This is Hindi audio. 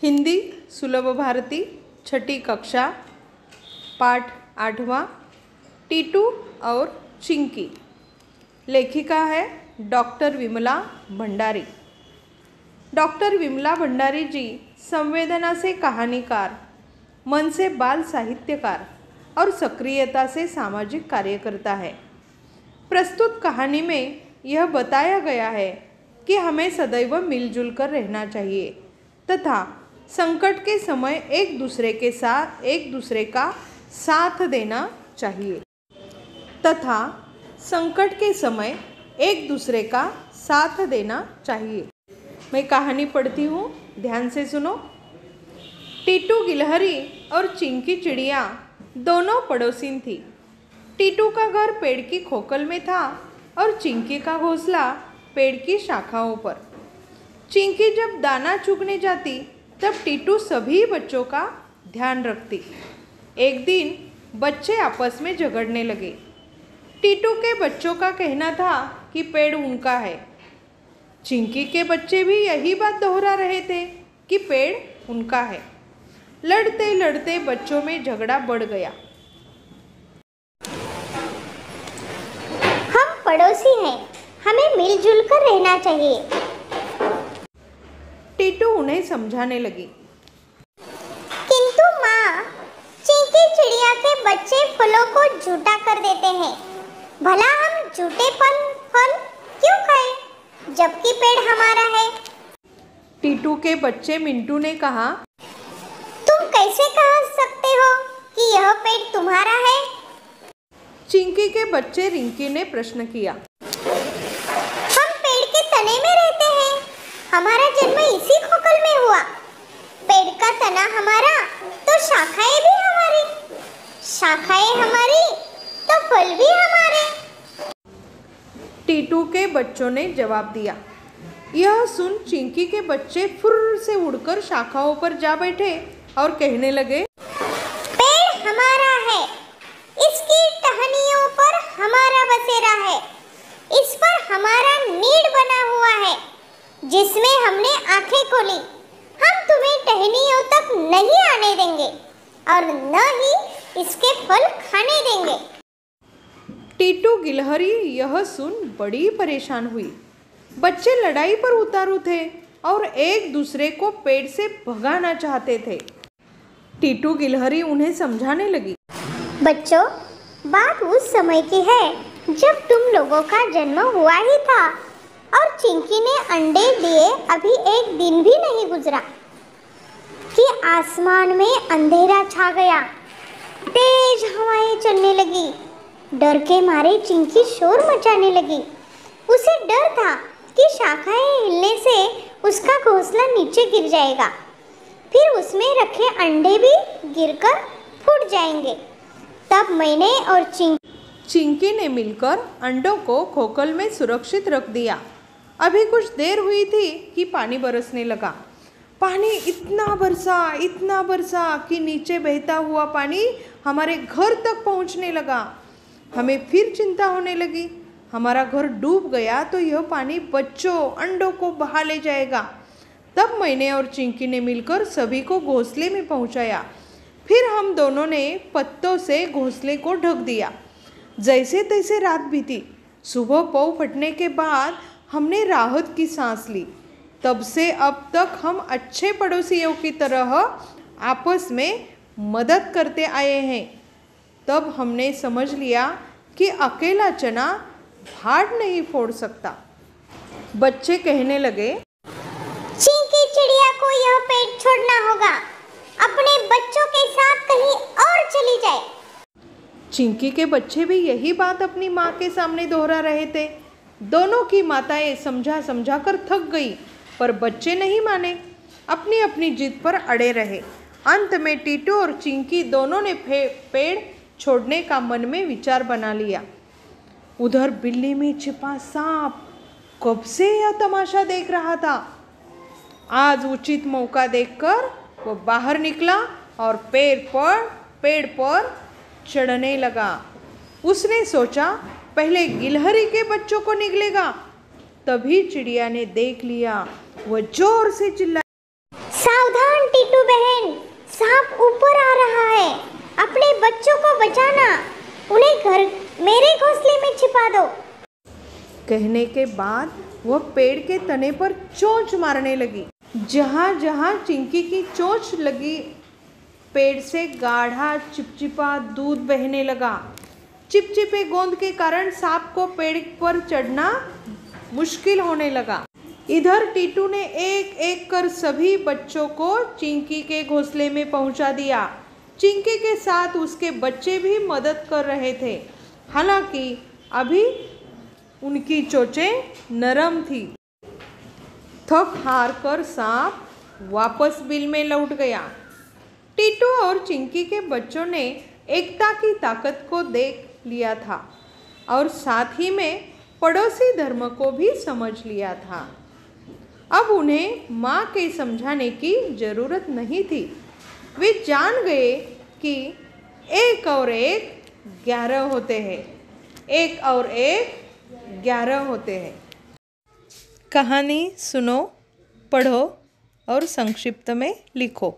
हिंदी सुलभ भारती छठी कक्षा पाठ 8वां टीटू और चिंकी। लेखिका है डॉक्टर विमला भंडारी। डॉक्टर विमला भंडारी जी संवेदना से कहानीकार, मन से बाल साहित्यकार और सक्रियता से सामाजिक कार्यकर्ता है। प्रस्तुत कहानी में यह बताया गया है कि हमें सदैव मिलजुल कर रहना चाहिए तथा संकट के समय एक दूसरे का साथ देना चाहिए मैं कहानी पढ़ती हूँ, ध्यान से सुनो। टीटू गिलहरी और चिंकी चिड़िया दोनों पड़ोसी थी। टीटू का घर पेड़ की खोखल में था और चिंकी का घोंसला पेड़ की शाखाओं पर। चिंकी जब दाना चुगने जाती तब टीटू सभी बच्चों का ध्यान रखती। एक दिन बच्चे आपस में झगड़ने लगे। टीटू के बच्चों का कहना था कि पेड़ उनका है। चिंकी के बच्चे भी यही बात दोहरा रहे थे कि पेड़ उनका है। लड़ते लड़ते बच्चों में झगड़ा बढ़ गया। हम पड़ोसी हैं, हमें मिलजुल कर रहना चाहिए। टीटू उन्हें समझाने लगी। किंतु माँ, चिंकी चिड़िया के बच्चे फलों को झूठा कर देते हैं। भला हम झूठे फल क्यों खाएं, जबकि पेड़ हमारा है? टीटू के बच्चे मिंटू ने कहा, तुम कैसे कह सकते हो कि यह पेड़ तुम्हारा है? चिंकी के बच्चे रिंकी ने प्रश्न किया। हम पेड़ के तने में रहते हैं, हमारा जन्म इसी खोखल में हुआ। पेड़ का तना हमारा तो शाखाएं भी हमारी, शाखाएं हमारी तो फल भी हमारे। टीटू के बच्चों ने जवाब दिया। यह सुन चिंकी के बच्चे फुर्र से उड़कर शाखाओं पर जा बैठे और कहने लगे, पेड़ हमारा है, इसकी टहनियों पर हमारा बसेरा है, इस पर हमारा नीड़ बना हुआ है जिसमें हमने आंखें खोली। हम तुम्हें टहनियों तक नहीं आने देंगे और न ही इसके फल खाने देंगे। टीटू गिलहरी यह सुन बड़ी परेशान हुई। बच्चे लड़ाई पर उतारू थे और एक दूसरे को पेड़ से भगाना चाहते थे। टीटू गिलहरी उन्हें समझाने लगी। बच्चों, बात उस समय की है जब तुम लोगों का जन्म हुआ ही था और चिंकी ने अंडे दिए अभी एक दिन भी नहीं गुजरा कि आसमान में अंधेरा छा गया। तेज हवाएं चलने लगी। डर के मारे चिंकी शोर मचाने लगी। उसे डर था कि शाखाएं हिलने से उसका घोंसला नीचे गिर जाएगा, फिर उसमें रखे अंडे भी गिरकर फूट जाएंगे। तब मैंने और चिंकी ने मिलकर अंडों को खोखल में सुरक्षित रख दिया। अभी कुछ देर हुई थी कि पानी बरसने लगा। पानी इतना बरसा कि नीचे बहता हुआ पानी हमारे घर तक पहुंचने लगा। हमें फिर चिंता होने लगी, हमारा घर डूब गया तो यह पानी बच्चों अंडों को बहा ले जाएगा। तब मैंने और चिंकी ने मिलकर सभी को घोंसले में पहुंचाया। फिर हम दोनों ने पत्तों से घोंसले को ढक दिया। जैसे तैसे रात बीती। सुबह पौ फटने के बाद हमने राहत की सांस ली। तब से अब तक हम अच्छे पड़ोसियों की तरह आपस में मदद करते आए हैं। तब हमने समझ लिया कि अकेला चना भाट नहीं फोड़ सकता। बच्चे कहने लगे, चिंकी चिड़िया को यह पेड़ छोड़ना होगा, अपने बच्चों के साथ कहीं और चली जाए। चिंकी के बच्चे भी यही बात अपनी माँ के सामने दोहरा रहे थे। दोनों की माताएं समझा कर थक गई, पर बच्चे नहीं माने, अपनी अपनी जिद पर अड़े रहे। अंत में टीटू और चिंकी दोनों ने पेड़ छोड़ने का मन में विचार बना लिया। उधर बिल्ली में छिपा सांप कब से यह तमाशा देख रहा था। आज उचित मौका देखकर वो बाहर निकला और पेड़ पर चढ़ने लगा। उसने सोचा पहले गिलहरी के बच्चों को निगलेगा। तभी चिड़िया ने देख लिया। वह जोर से चिल्लाई, सावधान बचाना, उन्हें मेरे घोंसले में छिपा दो। कहने के बाद वह पेड़ के तने पर चोंच मारने लगी। जहाँ जहाँ चिंकी की चोंच लगी, पेड़ से गाढ़ा चिपचिपा दूध बहने लगा। चिपचिपे गोंद के कारण सांप को पेड़ पर चढ़ना मुश्किल होने लगा। इधर टीटू ने एक एक कर सभी बच्चों को चिंकी के घोंसले में पहुंचा दिया। चिंकी के साथ उसके बच्चे भी मदद कर रहे थे। हालांकि अभी उनकी चोंचें नरम थी। थक हार कर सांप वापस बिल में लौट गया। टीटू और चिंकी के बच्चों ने एकता की ताकत को देख लिया था और साथ ही में पड़ोसी धर्म को भी समझ लिया था। अब उन्हें माँ के समझाने की ज़रूरत नहीं थी। वे जान गए कि 1 और 1 11 होते हैं। 1 और 1 11 होते हैं। कहानी सुनो, पढ़ो और संक्षिप्त में लिखो।